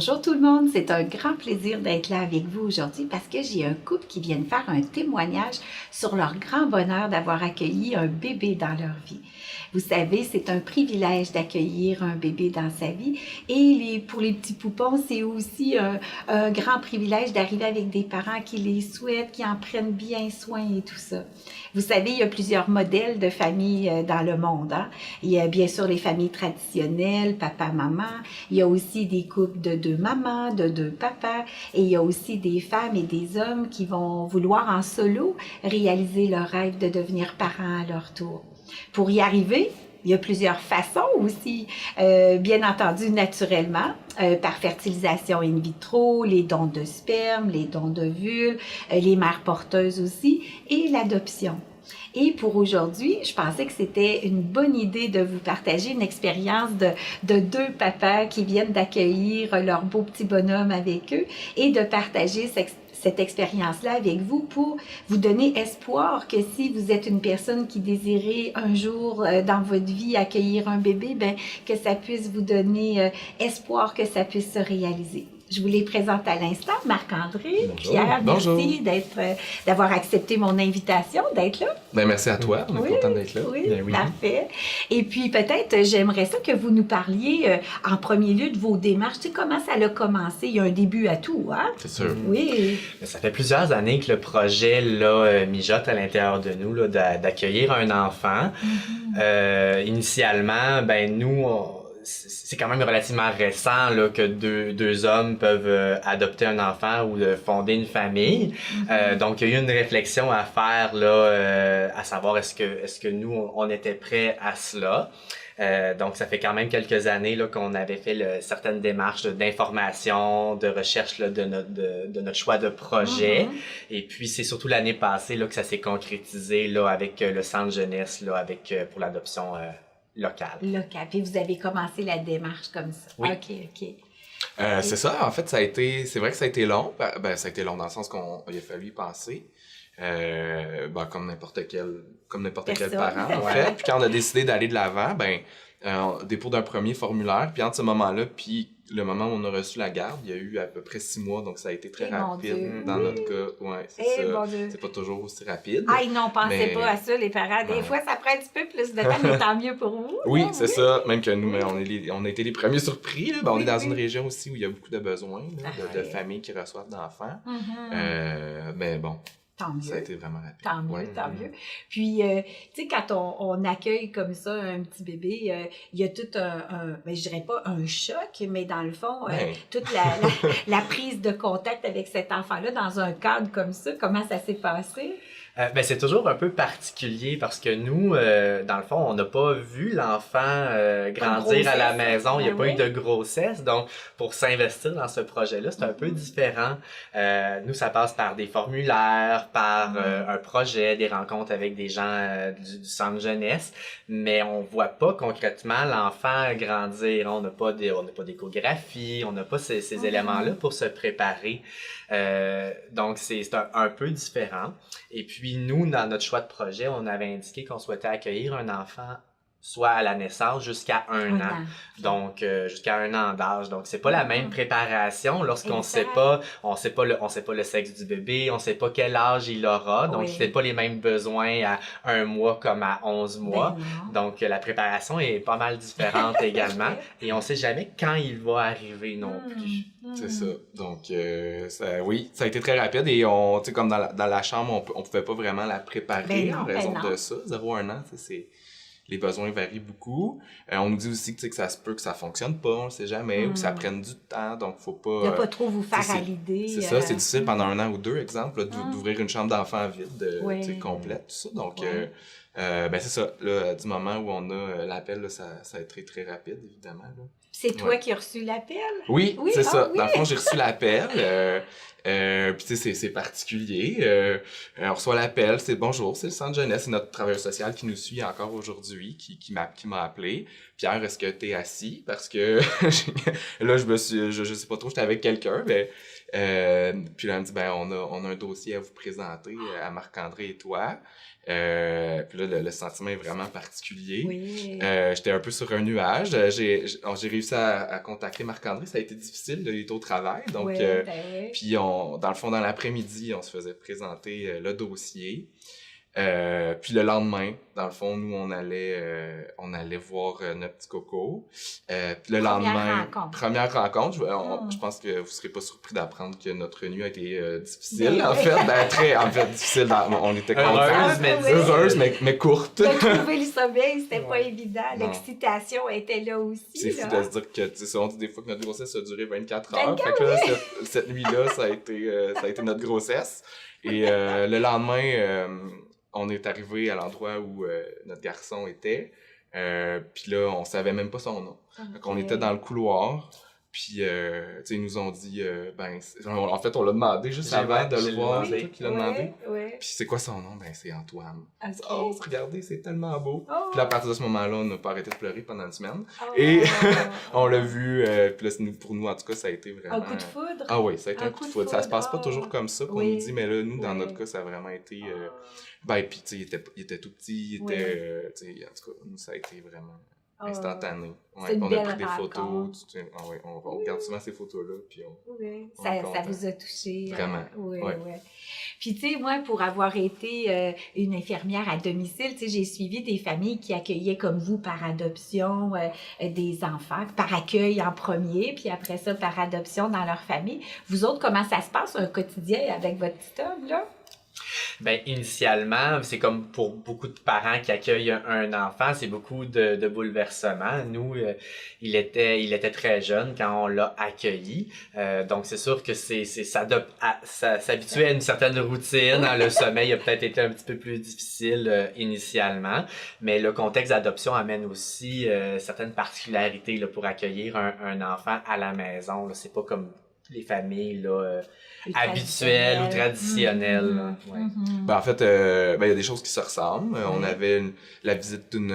Bonjour tout le monde, c'est un grand plaisir d'être là avec vous aujourd'hui parce que j'ai un couple qui vient de faire un témoignage sur leur grand bonheur d'avoir accueilli un bébé dans leur vie. Vous savez, c'est un privilège d'accueillir un bébé dans sa vie et pour les petits poupons, c'est aussi un grand privilège d'arriver avec des parents qui les souhaitent, qui en prennent bien soin et tout ça. Vous savez, il y a plusieurs modèles de familles dans le monde. Hein? Il y a bien sûr les familles traditionnelles, papa, maman. Il y a aussi des couples de deux mamans, de deux papas. Et il y a aussi des femmes et des hommes qui vont vouloir en solo réaliser leur rêve de devenir parents à leur tour. Pour y arriver, il y a plusieurs façons aussi, bien entendu naturellement, par fertilisation in vitro, les dons de sperme, les dons d'ovules, les mères porteuses aussi, et l'adoption. Et pour aujourd'hui, je pensais que c'était une bonne idée de vous partager une expérience de deux papas qui viennent d'accueillir leur beau petit bonhomme avec eux et de partager cette expérience-là avec vous pour vous donner espoir que si vous êtes une personne qui désirait un jour dans votre vie accueillir un bébé, ben que ça puisse vous donner espoir que ça puisse se réaliser. Je vous les présente à l'instant, Marc-André, Pierre, merci d'avoir accepté mon invitation, d'être là. Ben, merci à toi, on est content d'être là. Oui, oui, parfait. Et puis peut-être, j'aimerais ça que vous nous parliez en premier lieu de vos démarches. Tu sais, comment ça a commencé? Il y a un début à tout, hein? C'est sûr. Oui. Ça fait plusieurs années que le projet là, mijote à l'intérieur de nous là, d'accueillir un enfant. Initialement, ben nous, c'est quand même relativement récent là, que deux hommes peuvent adopter un enfant ou fonder une famille. Donc, il y a eu une réflexion à faire là, à savoir est-ce que nous, on était prêts à cela. Donc, ça fait quand même quelques années là, qu'on avait fait certaines démarches d'information, de recherche là, de notre choix de projet. Et puis, c'est surtout l'année passée là, que ça s'est concrétisé là, avec le centre jeunesse là, pour l'adoption locale. Puis vous avez commencé la démarche comme ça. Oui. OK. C'est ça, en fait, c'est vrai que ça a été long. Ça a été long dans le sens qu'il a fallu y penser. Comme n'importe quel parent, en fait. Puis quand on a décidé d'aller de l'avant, dépôt d'un premier formulaire, puis entre ce moment-là, puis le moment où on a reçu la garde, il y a eu à peu près 6 mois, donc ça a été très rapide dans notre cas. Ouais, c'est ça. C'est pas toujours aussi rapide. Ah, non, pensez pas à ça, les parents. Des fois, ça prend un petit peu plus de temps, mais tant mieux pour vous. Oui, c'est ça. Même que nous, on a été les premiers surpris. Là. On est dans une région aussi où il y a beaucoup de besoins, là, de familles qui reçoivent d'enfants. Mais bon. Tant mieux. Ça a été vraiment rapide. Tant mieux. Puis, tu sais, quand on accueille comme ça un petit bébé, il y a tout je dirais pas un choc, mais dans le fond, toute la prise de contact avec cet enfant-là dans un cadre comme ça, comment ça s'est passé? C'est toujours un peu particulier parce que nous, dans le fond, on n'a pas vu l'enfant grandir à la maison. Il n'y a pas eu de grossesse. Donc, pour s'investir dans ce projet-là, c'est un peu différent. Nous, ça passe par des formulaires, par un projet, des rencontres avec des gens du centre jeunesse. Mais on voit pas concrètement l'enfant grandir. On n'a pas d'échographie, on n'a pas ces éléments-là pour se préparer. Donc, c'est un peu différent. Et puis, nous, dans notre choix de projet, on avait indiqué qu'on souhaitait accueillir un enfant soit à la naissance jusqu'à un an. Donc, jusqu'à 1 an d'âge. Donc, c'est pas la même préparation lorsqu'on sait pas le sexe du bébé, on sait pas quel âge il aura. Donc, c'est pas les mêmes besoins à 1 mois comme à 11 mois. Donc, la préparation est pas mal différente également. Et on sait jamais quand il va arriver non plus. C'est ça. Donc, ça a été très rapide et tu sais, comme dans la chambre, on pouvait pas vraiment la préparer en raison de ça. 0-1 an, les besoins varient beaucoup. On nous dit aussi que ça se peut que ça fonctionne pas, on le sait jamais, ou que ça prenne du temps, donc faut pas... Ne pas trop vous faire à l'idée. C'est ça, c'est difficile pendant 1 an ou 2, exemple, là, d'ouvrir une chambre d'enfant vide, complète, tout ça. Donc, c'est ça. Là, du moment où on a l'appel, là, ça a été très rapide, évidemment. Là. C'est toi qui as reçu l'appel? Oui, c'est ça. Dans le fond, j'ai reçu l'appel. Puis tu sais, c'est particulier. On reçoit l'appel, c'est bonjour, c'est le centre jeunesse, c'est notre travailleur social qui nous suit encore aujourd'hui, qui m'a appelé. Pierre, est-ce que t'es assis? Parce que là, je sais pas trop, j'étais avec quelqu'un, mais puis là, elle me dit, on a un dossier à vous présenter à Marc-André et toi. Puis là, le sentiment est vraiment particulier. Oui. J'étais un peu sur un nuage. J'ai réussi à contacter Marc-André. Ça a été difficile, il était au travail. Donc, puis dans le fond, dans l'après-midi, on se faisait présenter le dossier. Puis le lendemain, dans le fond, nous, on allait voir notre petit coco. Puis le lendemain, première rencontre, je pense que vous serez pas surpris d'apprendre que notre nuit a été difficile. En fait, difficile. On était heureuse, mais courte. De trouver le sommeil, c'était pas évident. L'excitation était là aussi. C'est fou de se dire que, tu sais, on dit des fois que notre grossesse a duré 24 heures. Fait que là, cette nuit-là, ça a été notre grossesse. Et le lendemain, on est arrivé à l'endroit où notre garçon était. Puis là, on savait même pas son nom. Donc, on était dans le couloir. Puis, tu sais, ils nous ont dit, en fait, on l'a demandé juste avant de le voir. C'est toi qui l'a demandé. Puis, c'est quoi son nom? Ben, c'est Antoine. Oh, regardez, c'est tellement beau. Puis là, à partir de ce moment-là, on n'a pas arrêté de pleurer pendant une semaine. Et on l'a vu. Puis là, pour nous, en tout cas, ça a été vraiment... Un coup de foudre? Ah oui, ça a été un coup de foudre. Ça se passe pas toujours comme ça qu'on nous dit, mais là, nous, dans notre cas, ça a vraiment été... puis, tu sais, il était tout petit, tu sais, en tout cas, nous, ça a été vraiment... instantané. On a pris des photos. On regarde souvent ces photos-là. Puis ça vous a touché. Vraiment. Oui. Puis, tu sais, moi, pour avoir été une infirmière à domicile, tu sais, j'ai suivi des familles qui accueillaient comme vous par adoption des enfants, par accueil en premier, puis après ça, par adoption dans leur famille. Vous autres, comment ça se passe un quotidien avec votre petit homme, là? Ben, initialement, c'est comme pour beaucoup de parents qui accueillent un enfant, c'est beaucoup de bouleversements. Nous, il était très jeune quand on l'a accueilli. Donc, c'est sûr que s'habituer à une certaine routine. Le sommeil a peut-être été un petit peu plus difficile initialement. Mais le contexte d'adoption amène aussi certaines particularités là, pour accueillir un enfant à la maison. Là. C'est pas comme les familles là, habituelles ou traditionnelles. Ben, en fait, il y a des choses qui se ressemblent. On avait la visite d'une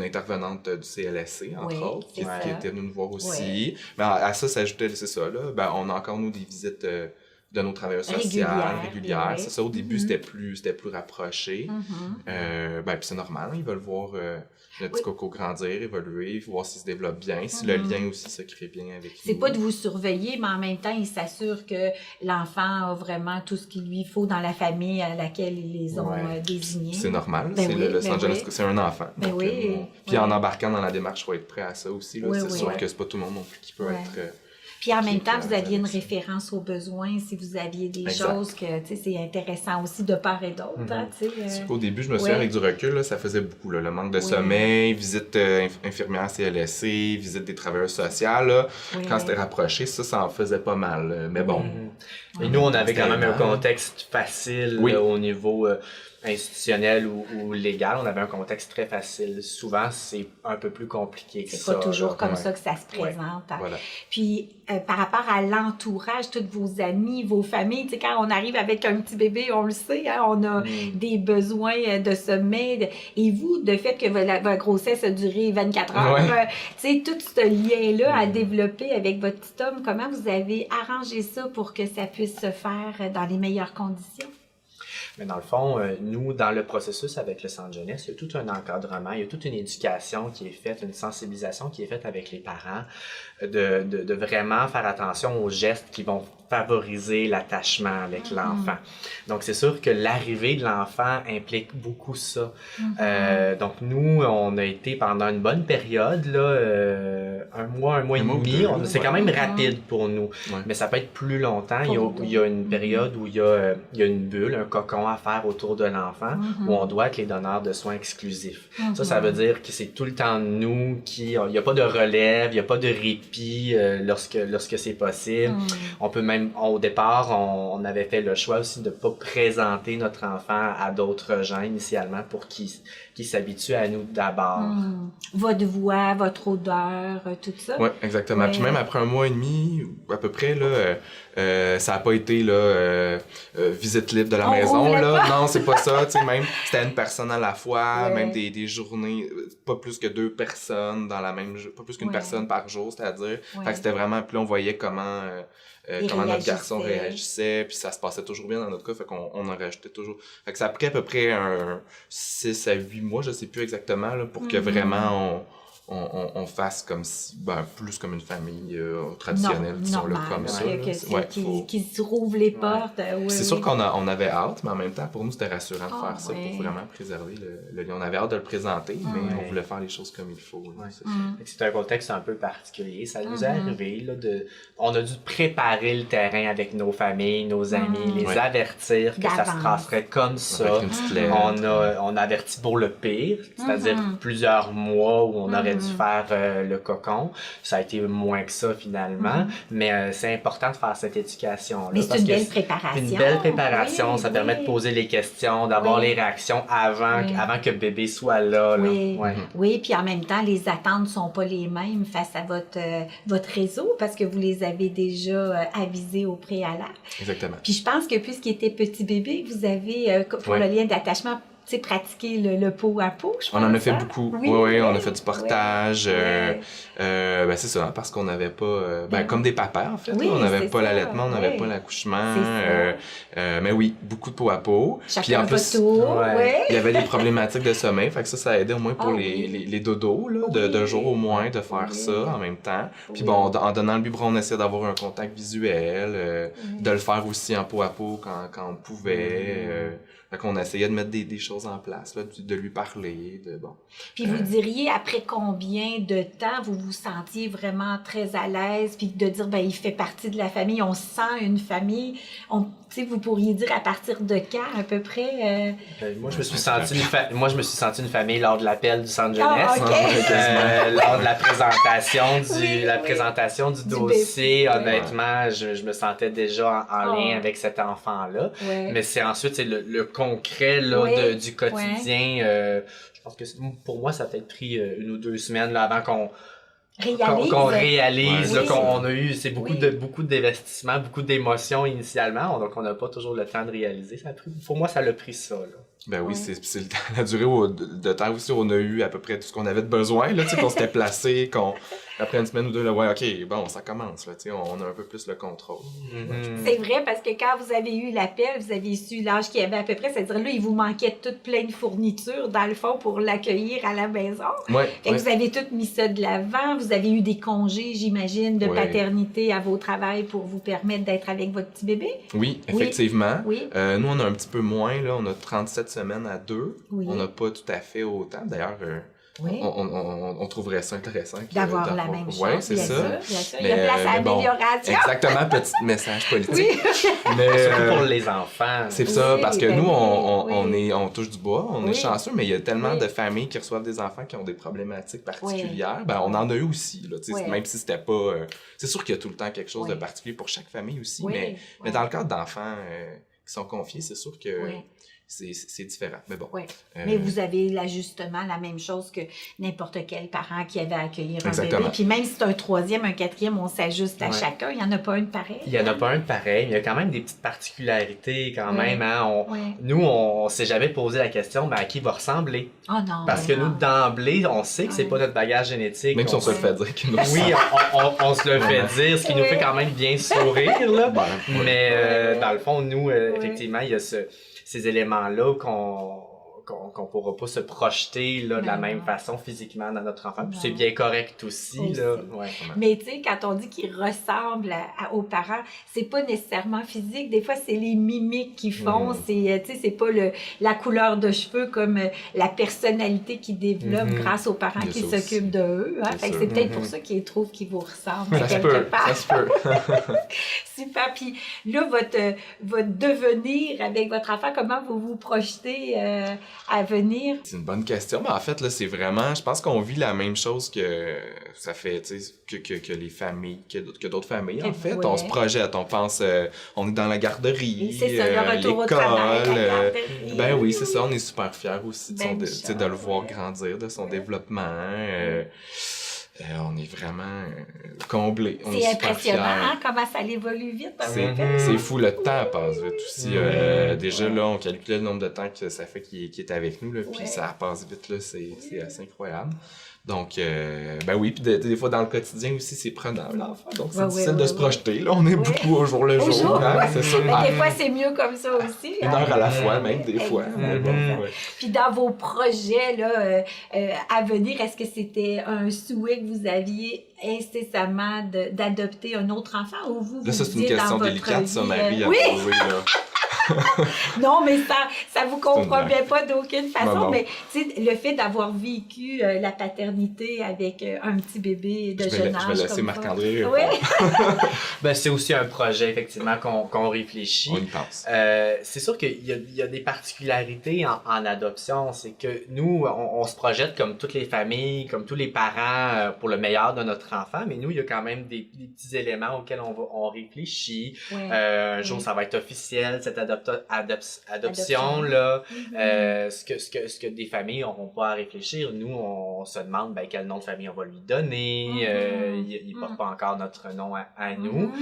intervenante du CLSC, entre autres, qui était venue nous voir aussi. Mais à ça s'ajoutait, c'est ça, là. Ben, on a encore, nous, des visites de nos travailleurs sociaux régulières. C'est ça, au début, c'était plus rapproché. Puis c'est normal, ils veulent voir notre petit coco grandir, évoluer, voir s'il se développe bien, si le lien aussi se crée bien avec nous. C'est pas de vous surveiller, mais en même temps, ils s'assurent que l'enfant a vraiment tout ce qu'il lui faut dans la famille à laquelle ils les ont désignés. C'est normal, c'est Los Angeles, c'est un enfant. Puis en embarquant dans la démarche, il faut être prêt à ça aussi. Là. C'est sûr que c'est pas tout le monde non plus qui peut être... Puis en même temps, vous aviez une référence aux besoins, si vous aviez des choses que, tu sais, c'est intéressant aussi de part et d'autre. Au début, je me souviens, avec du recul, là, ça faisait beaucoup, là, le manque de sommeil, visite infirmière CLSC, visite des travailleurs sociaux. Là, quand c'était rapproché, ça en faisait pas mal. Mais bon. Et nous, on avait quand même un contexte facile au niveau... institutionnel ou légal, on avait un contexte très facile. Souvent, c'est un peu plus compliqué que ça. C'est pas toujours comme ça que ça se présente. Voilà. Puis, par rapport à l'entourage, tous vos amis, vos familles, tu sais, quand on arrive avec un petit bébé, on le sait, hein, on a des besoins de sommeil. Et vous, de fait que votre grossesse a duré 24 heures, tu sais, tout ce lien-là à développer avec votre petit homme, comment vous avez arrangé ça pour que ça puisse se faire dans les meilleures conditions? Mais dans le fond, nous, dans le processus avec Los Angeles, il y a tout un encadrement, il y a toute une éducation qui est faite, une sensibilisation qui est faite avec les parents, de vraiment faire attention aux gestes qui vont favoriser l'attachement avec l'enfant. Donc, c'est sûr que l'arrivée de l'enfant implique beaucoup ça. Donc, nous, on a été pendant une bonne période, là, un mois et demi. C'est quand même rapide pour nous. Mais ça peut être plus longtemps. Il y a une période où il y a une bulle, un cocon à faire autour de l'enfant, où on doit être les donneurs de soins exclusifs. Ça veut dire que c'est tout le temps nous qui... Il n'y a pas de relève, il n'y a pas de répit lorsque c'est possible. On peut même au départ, on avait fait le choix aussi de ne pas présenter notre enfant à d'autres gens initialement pour qu'ils s'habituent à nous d'abord. Votre voix, votre odeur, tout ça. Oui, exactement. Puis même après un mois et demi, à peu près, là, ça n'a pas été visite libre de la maison. voulait là, pas. non, c'est pas ça, tu sais, même, c'était une personne à la fois, Ouais. même des journées, pas plus que 2 personnes dans la même, pas plus qu'une Ouais. personne par jour, c'est-à-dire, Ouais. fait que c'était vraiment, puis là, on voyait comment notre garçon réagissait. réagissait, puis ça se passait toujours bien dans notre cas, fait qu'on en rajoutait toujours. Fait que ça a pris à peu près 6 à 8 mois, je sais plus exactement, là, pour que vraiment on fasse comme si, plus comme une famille traditionnelle, disons-le comme ça. Qui se rouvre les portes. C'est sûr qu'on avait hâte, mais en même temps, pour nous, c'était rassurant de faire ça pour vraiment préserver le lien. On avait hâte de le présenter, mais on voulait faire les choses comme il faut. Là, c'est un contexte un peu particulier. Ça nous est arrivé, là, on a dû préparer le terrain avec nos familles, nos amis, les avertir que ça se passerait comme ça. On a averti pour le pire, c'est-à-dire plusieurs mois où on aurait dû faire le cocon. Ça a été moins que ça finalement, mais c'est important de faire cette éducation-là. Mais c'est une belle préparation. Une belle préparation, ça permet de poser les questions, d'avoir les réactions avant que bébé soit là. Oui, puis en même temps, les attentes ne sont pas les mêmes face à votre réseau parce que vous les avez déjà avisés au préalable. Exactement. Puis je pense que puisqu'il était petit bébé, vous avez, pour le lien d'attachement, pratiquer le pot à pot, je pense. On en a fait beaucoup. Oui, on a fait du portage. C'est ça, parce qu'on n'avait pas... comme des papas, en fait. Oui, on n'avait pas l'allaitement, on n'avait pas l'accouchement. Mais oui, beaucoup de pot à pot. Chacun un tour. Il y avait des problématiques de sommeil, fait que ça aidait au moins pour les dodos, là, de jour au moins, de faire ça en même temps. Puis bon, en donnant le biberon, on essayait d'avoir un contact visuel, de le faire aussi en pot à pot quand on pouvait. Fait qu'on essayait de mettre des choses en place, là, de lui parler, Puis vous diriez, après combien de temps vous vous sentiez vraiment très à l'aise, puis de dire, il fait partie de la famille, on sent une famille, vous pourriez dire à partir de quand, à peu près? Moi, je me suis senti une famille lors de l'appel du centre jeunesse, lors de la présentation du dossier. Honnêtement, je me sentais déjà en lien avec cet enfant-là. Mais c'est ensuite le concret là, du quotidien. Je pense que pour moi, ça a peut-être pris 1 ou 2 semaines là, avant qu'on réalise qu'on a eu beaucoup d'investissements, beaucoup d'émotions initialement, donc on n'a pas toujours le temps de réaliser. Pour moi, ça l'a pris ça. Là. Oui, c'est la durée de temps aussi où on a eu à peu près tout ce qu'on avait de besoin, là, qu'on s'était placé, après une semaine ou deux, là, ça commence, là, on a un peu plus le contrôle. C'est vrai, parce que quand vous avez eu l'appel, vous avez su l'âge qu'il y avait à peu près, c'est-à-dire là, il vous manquait toute plein de fournitures, dans le fond, pour l'accueillir à la maison. Fait que vous avez tout mis ça de l'avant, vous avez eu des congés, j'imagine, de paternité à vos travails pour vous permettre d'être avec votre petit bébé? Oui, effectivement. Oui. Nous, on a un petit peu moins, là, on a 37 semaines à 2. Oui. On n'a pas tout à fait autant. D'ailleurs, on trouverait ça intéressant. D'avoir la même chose. Oui, c'est ça. Bien sûr. Il y a place à amélioration. Exactement, petit message politique. Oui. Mais, surtout pour les enfants. C'est ça, parce que nous, on touche du bois, on est chanceux, mais il y a tellement de familles qui reçoivent des enfants qui ont des problématiques particulières. On en a eu aussi, là, même si c'était pas... c'est sûr qu'il y a tout le temps quelque chose de particulier pour chaque famille aussi, mais dans le cadre d'enfants qui sont confiés, c'est sûr que... C'est différent, mais bon. Mais vous avez l'ajustement, la même chose que n'importe quel parent qui avait à accueillir un bébé. Puis même si c'est un 3e, un 4e, on s'ajuste à chacun. Il n'y en a pas un de pareil. Il n'y en a pas un de pareil. Il y a quand même des petites particularités quand même. Hein? Nous, on s'est jamais posé la question, à qui va ressembler? Oh non. Parce que nous, d'emblée, on sait que c'est pas notre bagage génétique. Même si on se le fait dire qu'il nous Oui, on se le fait dire, ce qui nous fait quand même bien sourire. Là. Mais dans le fond, nous, effectivement, il y a ces éléments-là qu'on pourra pas se projeter là, de la même façon physiquement dans notre enfant. Puis c'est bien correct aussi. Là. Mais tu sais, quand on dit qu'ils ressemblent aux parents, c'est pas nécessairement physique. Des fois, c'est les mimiques qu'ils font. C'est pas la couleur de cheveux comme la personnalité qu'ils développent grâce aux parents qui s'occupent d'eux. Hein? Fait que c'est peut-être pour ça qu'ils trouvent qu'ils vous ressemblent quelque part. Ça se peut. Super. Puis là, votre devenir avec votre enfant, comment vous vous projetez à venir? C'est une bonne question. Mais en fait, là, c'est vraiment... Je pense qu'on vit la même chose que ça fait, tu sais, que les familles, que d'autres familles, en fait. On se projette, on pense... on est dans la garderie, c'est ça, le retour au travail, la garderie. Oui, c'est ça. On est super fiers aussi de le voir grandir, de son développement. On est vraiment comblés. C'est impressionnant, hein, comment ça évolue vite. C'est fou, le temps passe vite aussi. Déjà, là, on calculait le nombre de temps que ça fait qu'il est avec nous, là, puis ça passe vite, là, c'est assez incroyable. Donc, ben oui, puis des fois dans le quotidien aussi, c'est prenant l'enfant. Donc, c'est difficile de se projeter. Là, on est beaucoup au jour le jour. Hein, c'est sûr. Mais des fois, c'est mieux comme ça aussi. Une heure à la fois, même, des fois. Puis dans vos projets là, à venir, est-ce que c'était un souhait que vous aviez incessamment d'adopter un autre enfant ou vous là, ça, c'est une question délicate, ça, Marie, à trouver, là. Non, mais ça vous compromet pas d'aucune façon. Mais tu sais, le fait d'avoir vécu la paternité avec un petit bébé de jeune âge. Je vais laisser Marc-André. Ben, c'est aussi un projet, effectivement, qu'on réfléchit. On y pense. C'est sûr qu'il y a des particularités en adoption. C'est que nous, on se projette comme toutes les familles, comme tous les parents, pour le meilleur de notre enfant. Mais nous, il y a quand même des petits éléments auxquels on réfléchit. Un jour, ça va être officiel, cette adoption là, ce que des familles n'auront pas à réfléchir. Nous, on se demande quel nom de famille on va lui donner. Il porte pas encore notre nom à nous.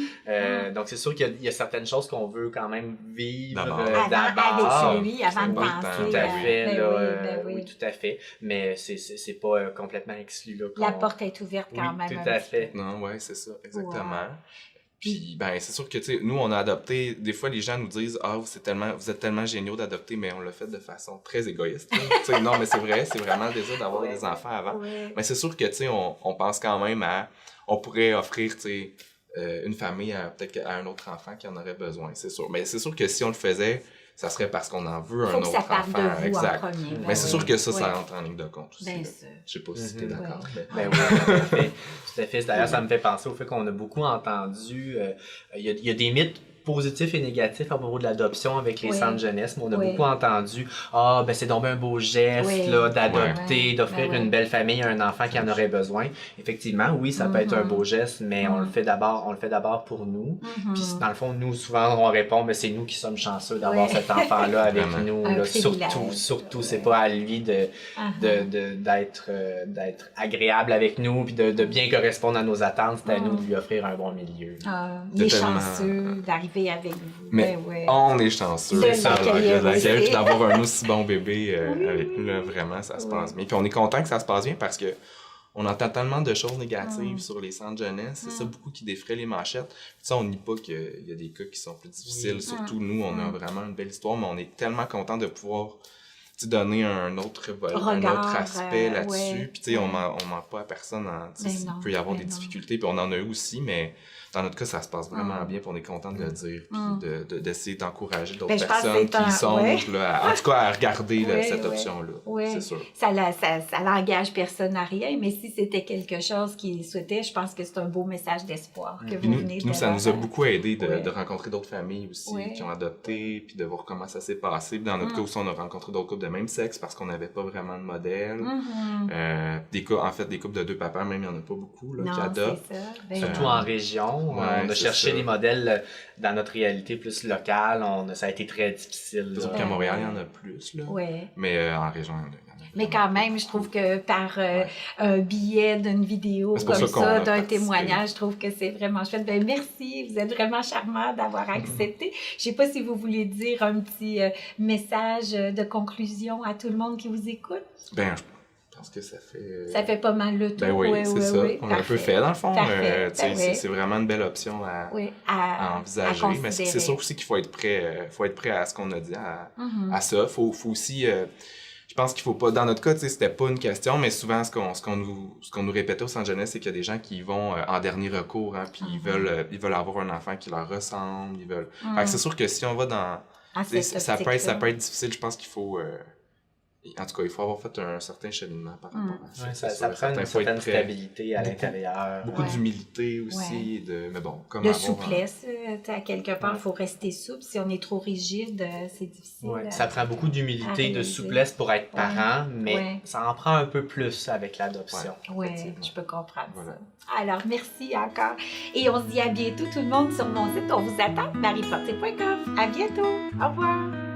Donc, c'est sûr qu'il y a certaines choses qu'on veut quand même vivre d'abord. Avec lui, avant de penser. Tout à fait. Oui, tout à fait. Mais c'est pas complètement exclu. Là, la porte est ouverte quand même. Tout à fait. Non, ouais, c'est ça, exactement. Puis, ben, c'est sûr que, tu sais, nous, on a adopté, des fois, les gens nous disent, vous êtes tellement géniaux d'adopter, mais on l'a fait de façon très égoïste. Tu sais, non, mais c'est vrai, c'est vraiment le désir d'avoir des enfants avant. Mais c'est sûr que, tu sais, on pense quand même on pourrait offrir, tu sais, une famille peut-être à un autre enfant qui en aurait besoin, c'est sûr. Mais c'est sûr que si on le faisait, ça serait parce qu'on en veut un autre enfant. Exact. Mais c'est sûr que ça rentre en ligne de compte aussi. Je sais pas si tu es d'accord. Ben oui, tout à fait. D'ailleurs, ça me fait penser au fait qu'on a beaucoup entendu, il y a des mythes positifs et négatifs à propos de l'adoption avec les centres jeunesse, mais on a beaucoup entendu c'est donc un beau geste là, d'adopter, d'offrir une belle famille à un enfant qui en aurait besoin. Effectivement, oui, ça peut être un beau geste, mais on le fait d'abord pour nous. Puis dans le fond, nous, souvent, on répond, mais c'est nous qui sommes chanceux d'avoir cet enfant-là avec nous. Là, surtout, c'est pas à lui d'être agréable avec nous, puis de bien correspondre à nos attentes, c'est à nous de lui offrir un bon milieu. Il est chanceux d'arriver avec vous. Mais on est chanceux puis d'avoir un aussi bon bébé avec nous, là, vraiment, ça se passe bien. Puis on est content que ça se passe bien parce que on entend tellement de choses négatives sur les centres jeunesse. C'est ça beaucoup qui défraie les manchettes. Puis ça, on nie pas qu'il y a des cas qui sont plus difficiles. Surtout nous, on a vraiment une belle histoire, mais on est tellement content de pouvoir donner un autre aspect là-dessus. Puis tu sais, on ment pas à personne. Il peut y avoir des difficultés, puis on en a eu aussi, mais dans notre cas, ça se passe vraiment bien, puis on est content de le dire, puis d'essayer d'encourager d'autres personnes qui songent, en tout cas, à regarder cette option-là. C'est sûr. Ça n'engage personne à rien, mais si c'était quelque chose qu'ils souhaitaient, je pense que c'est un beau message d'espoir que vous venez de nous, ça nous a beaucoup aidé de rencontrer d'autres familles aussi qui ont adopté, puis de voir comment ça s'est passé. Puis dans notre cas aussi, on a rencontré d'autres couples de même sexe parce qu'on n'avait pas vraiment de modèle. Des couples de deux papas, même, il n'y en a pas beaucoup qui adoptent. Surtout en région. On a cherché des modèles dans notre réalité plus locale. Ça a été très difficile. À Montréal, il y en a plus. Là. Mais en région, il y en a. Mais quand même, je trouve que par un billet d'une vidéo comme ça, d'un témoignage, je trouve que c'est vraiment chouette. Ben, merci, vous êtes vraiment charmant d'avoir accepté. Je sais pas si vous voulez dire un petit message de conclusion à tout le monde qui vous écoute. Ben, je pense que ça fait... Ça fait pas mal le tour. Ben oui, c'est ça. On a un peu fait, dans le fond. C'est vraiment une belle option à envisager. Mais c'est sûr aussi qu'il faut être prêt à ce qu'on a dit, à ça. Faut aussi... je pense qu'il faut pas... Dans notre cas, c'était pas une question, mais souvent, ce qu'on nous répétait au centre jeunesse, c'est qu'il y a des gens qui vont en dernier recours, hein, puis ils veulent avoir un enfant qui leur ressemble. Fait que c'est sûr que si on va dans... ça peut être difficile. Je pense qu'il faut... En tout cas, il faut avoir fait un certain cheminement par rapport à ça. Ça prend une certaine stabilité à l'intérieur. Beaucoup d'humilité aussi. Mais bon, comme de souplesse. À quelque part, il faut rester souple. Si on est trop rigide, c'est difficile. Ça prend beaucoup d'humilité, de souplesse pour être parent, mais ça en prend un peu plus avec l'adoption. Oui, je peux comprendre ça. Alors, merci encore. Et on se dit à bientôt tout le monde sur mon site. On vous attend, mariefortier.com. À bientôt. Au revoir.